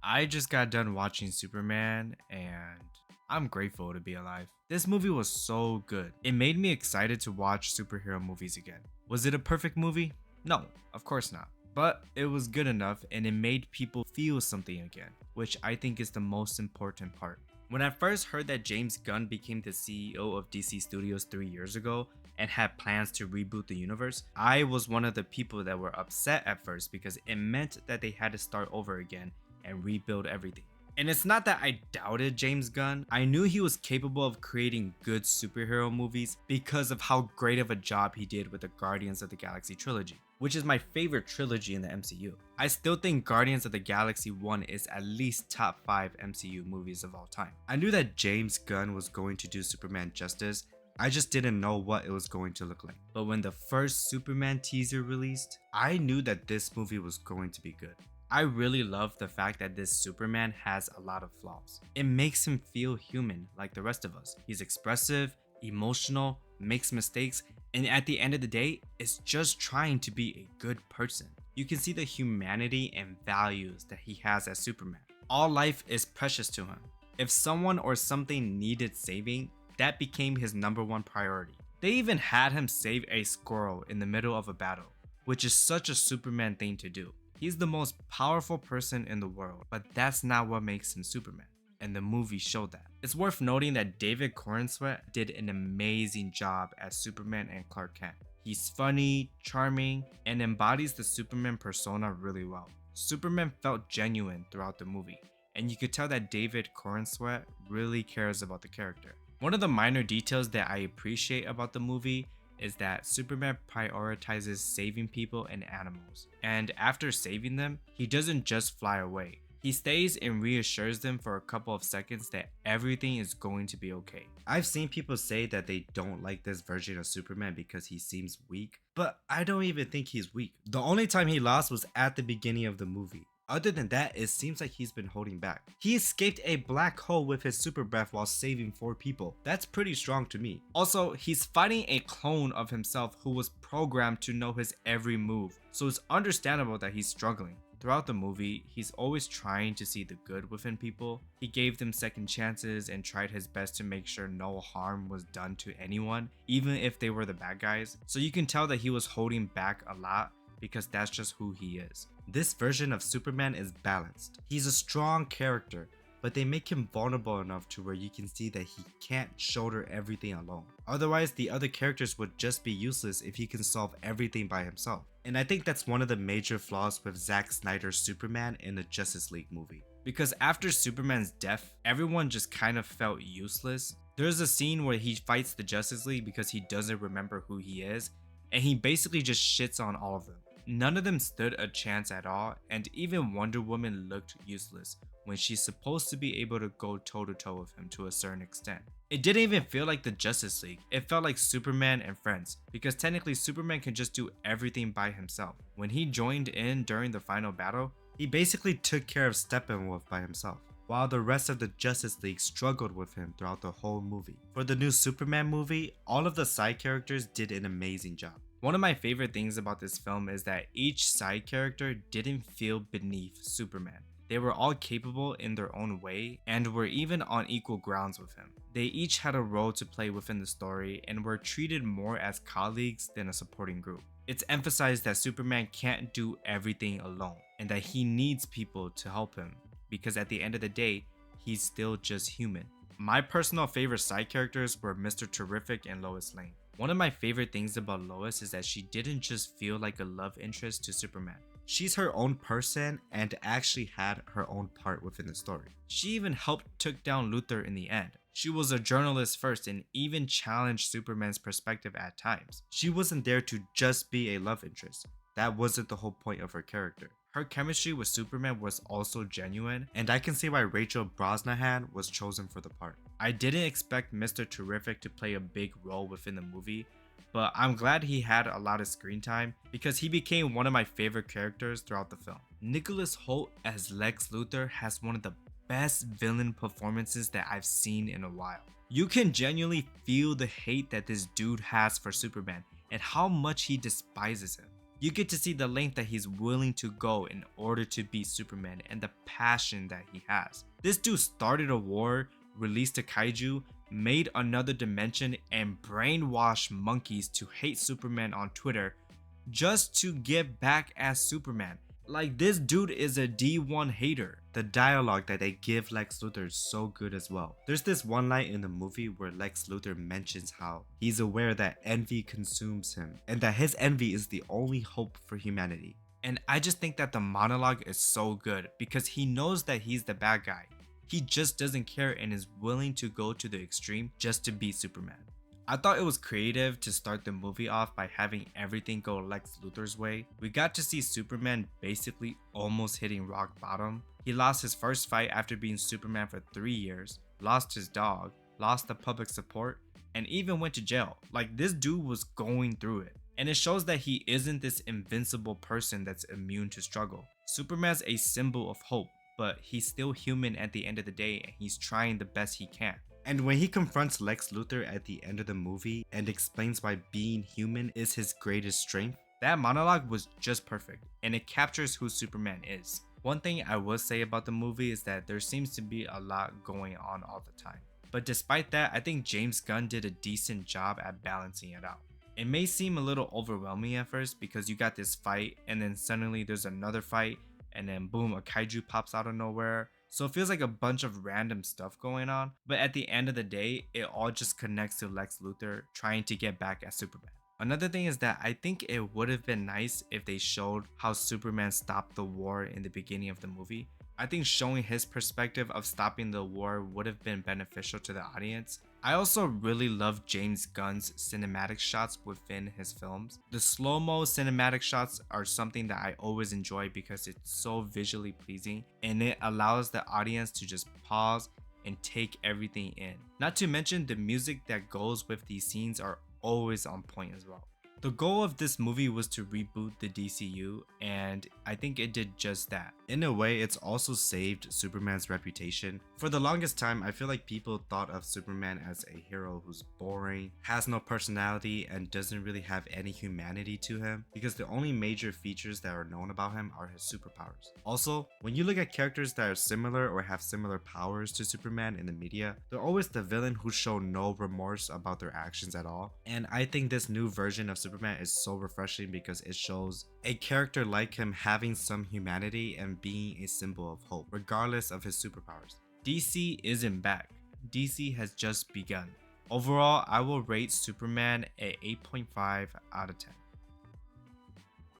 I just got done watching Superman and I'm grateful to be alive. This movie was so good. It made me excited to watch superhero movies again. Was it a perfect movie? No, of course not. But it was good enough and it made people feel something again, which I think is the most important part. When I first heard that James Gunn became the CEO of DC Studios 3 years ago and had plans to reboot the universe, I was one of the people that were upset at first because it meant that they had to start over again and rebuild everything. And it's not that I doubted James Gunn, I knew he was capable of creating good superhero movies because of how great of a job he did with the Guardians of the Galaxy trilogy, which is my favorite trilogy in the MCU. I still think Guardians of the Galaxy 1 is at least top 5 MCU movies of all time. I knew that James Gunn was going to do Superman justice, I just didn't know what it was going to look like. But when the first Superman teaser released, I knew that this movie was going to be good. I really love the fact that this Superman has a lot of flaws. It makes him feel human like the rest of us. He's expressive, emotional, makes mistakes, and at the end of the day, is just trying to be a good person. You can see the humanity and values that he has as Superman. All life is precious to him. If someone or something needed saving, that became his #1 priority. They even had him save a squirrel in the middle of a battle, which is such a Superman thing to do. He's the most powerful person in the world, but that's not what makes him Superman, and the movie showed that. It's worth noting that David Corenswet did an amazing job as Superman and Clark Kent. He's funny, charming, and embodies the Superman persona really well. Superman felt genuine throughout the movie, and you could tell that David Corenswet really cares about the character. One of the minor details that I appreciate about the movie is that Superman prioritizes saving people and animals. And after saving them, he doesn't just fly away. He stays and reassures them for a couple of seconds that everything is going to be okay. I've seen people say that they don't like this version of Superman because he seems weak, but I don't even think he's weak. The only time he lost was at the beginning of the movie. Other than that, it seems like he's been holding back. He escaped a black hole with his super breath while saving 4 people. That's pretty strong to me. Also, he's fighting a clone of himself who was programmed to know his every move, so it's understandable that he's struggling. Throughout the movie, he's always trying to see the good within people. He gave them second chances and tried his best to make sure no harm was done to anyone, even if they were the bad guys. So you can tell that he was holding back a lot because that's just who he is. This version of Superman is balanced. He's a strong character, but they make him vulnerable enough to where you can see that he can't shoulder everything alone. Otherwise, the other characters would just be useless if he can solve everything by himself. And I think that's one of the major flaws with Zack Snyder's Superman in the Justice League movie. Because after Superman's death, everyone just kind of felt useless. There's a scene where he fights the Justice League because he doesn't remember who he is, and he basically just shits on all of them. None of them stood a chance at all, and even Wonder Woman looked useless when she's supposed to be able to go toe to toe with him to a certain extent. It didn't even feel like the Justice League, it felt like Superman and friends, because technically Superman can just do everything by himself. When he joined in during the final battle, he basically took care of Steppenwolf by himself, while the rest of the Justice League struggled with him throughout the whole movie. For the new Superman movie, all of the side characters did an amazing job. One of my favorite things about this film is that each side character didn't feel beneath Superman. They were all capable in their own way and were even on equal grounds with him. They each had a role to play within the story and were treated more as colleagues than a supporting group. It's emphasized that Superman can't do everything alone and that he needs people to help him because at the end of the day, he's still just human. My personal favorite side characters were Mr. Terrific and Lois Lane. One of my favorite things about Lois is that she didn't just feel like a love interest to Superman. She's her own person and actually had her own part within the story. She even helped took down Luthor in the end. She was a journalist first and even challenged Superman's perspective at times. She wasn't there to just be a love interest. That wasn't the whole point of her character. Her chemistry with Superman was also genuine, and I can see why Rachel Brosnahan was chosen for the part. I didn't expect Mr. Terrific to play a big role within the movie, but I'm glad he had a lot of screen time because he became one of my favorite characters throughout the film. Nicholas Hoult as Lex Luthor has one of the best villain performances that I've seen in a while. You can genuinely feel the hate that this dude has for Superman and how much he despises him. You get to see the length that he's willing to go in order to beat Superman and the passion that he has. This dude started a war, released a kaiju, made another dimension, and brainwashed monkeys to hate Superman on Twitter just to get back as Superman. Like, this dude is a D1 hater. The dialogue that they give Lex Luthor is so good as well. There's this one line in the movie where Lex Luthor mentions how he's aware that envy consumes him and that his envy is the only hope for humanity. And I just think that the monologue is so good because he knows that he's the bad guy. He just doesn't care and is willing to go to the extreme just to beat Superman. I thought it was creative to start the movie off by having everything go Lex Luthor's way. We got to see Superman basically almost hitting rock bottom. He lost his first fight after being Superman for 3 years, lost his dog, lost the public support, and even went to jail. Like, this dude was going through it. And it shows that he isn't this invincible person that's immune to struggle. Superman's a symbol of hope, but he's still human at the end of the day and he's trying the best he can. And when he confronts Lex Luthor at the end of the movie and explains why being human is his greatest strength, that monologue was just perfect, and it captures who Superman is. One thing I will say about the movie is that there seems to be a lot going on all the time. But despite that, I think James Gunn did a decent job at balancing it out. It may seem a little overwhelming at first because you got this fight and then suddenly there's another fight and then boom, a kaiju pops out of nowhere. So it feels like a bunch of random stuff going on, but at the end of the day, it all just connects to Lex Luthor trying to get back at Superman. Another thing is that I think it would have been nice if they showed how Superman stopped the war in the beginning of the movie. I think showing his perspective of stopping the war would have been beneficial to the audience. I also really love James Gunn's cinematic shots within his films. The slow-mo cinematic shots are something that I always enjoy because it's so visually pleasing and it allows the audience to just pause and take everything in. Not to mention the music that goes with these scenes are always on point as well. The goal of this movie was to reboot the DCU, and I think it did just that. In a way, it's also saved Superman's reputation. For the longest time, I feel like people thought of Superman as a hero who's boring, has no personality, and doesn't really have any humanity to him, because the only major features that are known about him are his superpowers. Also, when you look at characters that are similar or have similar powers to Superman in the media, they're always the villain who show no remorse about their actions at all. And I think this new version of Superman is so refreshing because it shows a character like him having some humanity and being a symbol of hope, regardless of his superpowers. DC isn't back. DC has just begun. Overall, I will rate Superman a 8.5 out of 10.